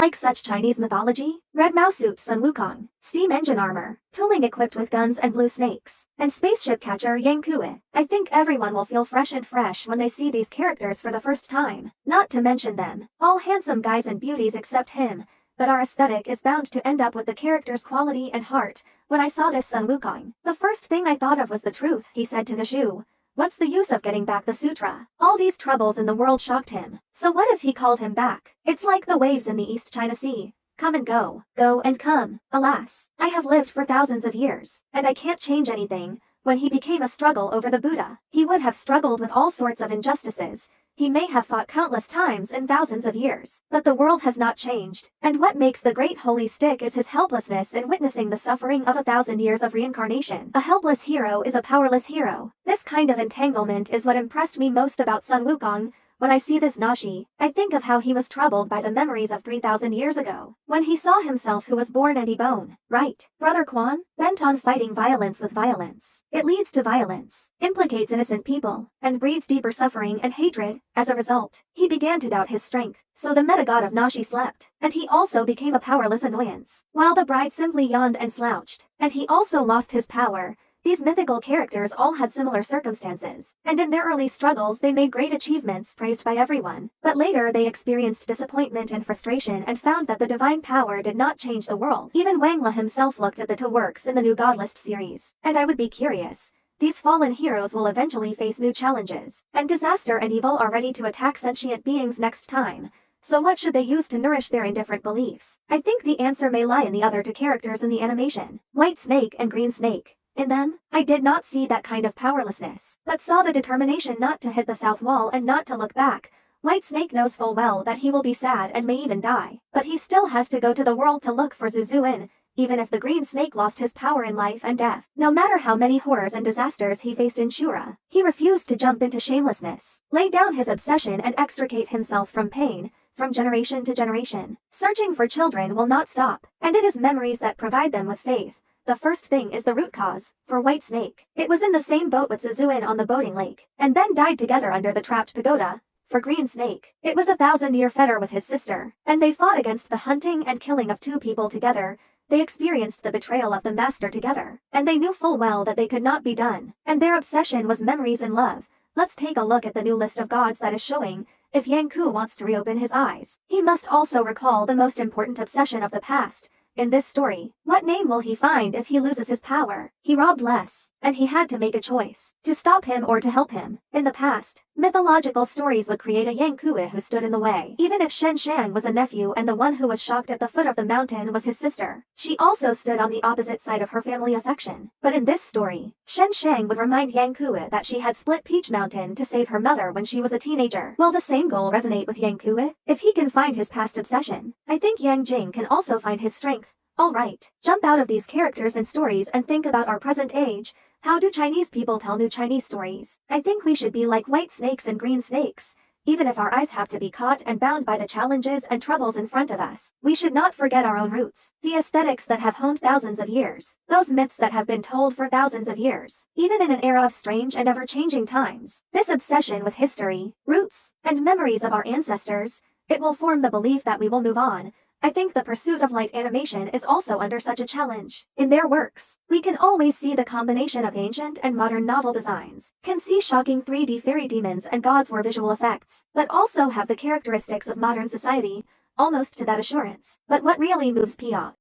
Like such Chinese mythology, red mouse suit Sun Wukong, steam engine armor, tooling equipped with guns and blue snakes, and spaceship catcher Yang Kui. I think everyone will feel fresh when they see these characters for the first time. Not to mention them, all handsome guys and beauties except him, but our aesthetic is bound to end up with the character's quality and heart. When I saw this Sun Wukong, the first thing I thought of was the truth. He said to Nishu, "What's the use of getting back the sutra? All these troubles in the world shocked him. So what if he called him back? It's like the waves in the East China Sea. Come and go and come. Alas, I have lived for thousands of years, and I can't change anything." When he became a struggle over the Buddha, he would have struggled with all sorts of injustices. He may have fought countless times in thousands of years, but the world has not changed. And what makes the great holy stick is his helplessness in witnessing the suffering of 1,000 years of reincarnation. A helpless hero is a powerless hero. This kind of entanglement is what impressed me most about Sun Wukong. When I see this Nashi, I think of how he was troubled by the memories of 3,000 years ago, when he saw himself who was born anti-bone. Right, Brother Quan? Bent on fighting violence with violence. It leads to violence, implicates innocent people, and breeds deeper suffering and hatred. As a result, he began to doubt his strength. So the meta-god of Nashi slept, and he also became a powerless annoyance, while the bride simply yawned and slouched, and he also lost his power. These mythical characters all had similar circumstances, and in their early struggles they made great achievements praised by everyone. But later they experienced disappointment and frustration and found that the divine power did not change the world. Even Wang Le himself looked at the two works in the new Godlist series, and I would be curious. These fallen heroes will eventually face new challenges, and disaster and evil are ready to attack sentient beings next time. So what should they use to nourish their indifferent beliefs? I think the answer may lie in the other two characters in the animation, White Snake and Green Snake. In them, I did not see that kind of powerlessness, but saw the determination not to hit the south wall and not to look back. White Snake knows full well that he will be sad and may even die, but he still has to go to the world to look for Zuzuin, even if the Green Snake lost his power in life and death. No matter how many horrors and disasters he faced in Shura, he refused to jump into shamelessness, lay down his obsession and extricate himself from pain. From generation to generation, searching for children will not stop, and it is memories that provide them with faith. The first thing is the root cause. For White Snake, it was in the same boat with Zuzuin on the boating lake, and then died together under the trapped pagoda. For Green Snake, it was a 1,000-year fetter with his sister, and they fought against the hunting and killing of two people together. They experienced the betrayal of the master together, and they knew full well that they could not be done, and their obsession was memories and love. Let's take a look at the new list of gods that is showing. If Yang Ku wants to reopen his eyes, he must also recall the most important obsession of the past. In this story, what name will he find if he loses his power? He robbed less, and he had to make a choice, to stop him or to help him. In the past, mythological stories would create a Yang Kui who stood in the way. Even if Shen Shang was a nephew and the one who was shocked at the foot of the mountain was his sister, she also stood on the opposite side of her family affection. But in this story, Shen Shang would remind Yang Kui that she had split Peach Mountain to save her mother when she was a teenager. Will the same goal resonate with Yang Kui? If he can find his past obsession, I think Yang Jing can also find his strength. Alright, jump out of these characters and stories and think about our present age. How do Chinese people tell new Chinese stories? I think we should be like White Snakes and Green Snakes. Even if our eyes have to be caught and bound by the challenges and troubles in front of us, we should not forget our own roots, the aesthetics that have honed thousands of years, those myths that have been told for thousands of years, even in an era of strange and ever-changing times. This obsession with history, roots, and memories of our ancestors, it will form the belief that we will move on. I think the pursuit of light animation is also under such a challenge. In their works, we can always see the combination of ancient and modern novel designs, can see shocking 3D fairy demons and gods were visual effects, but also have the characteristics of modern society, almost to that assurance. But what really moves Pia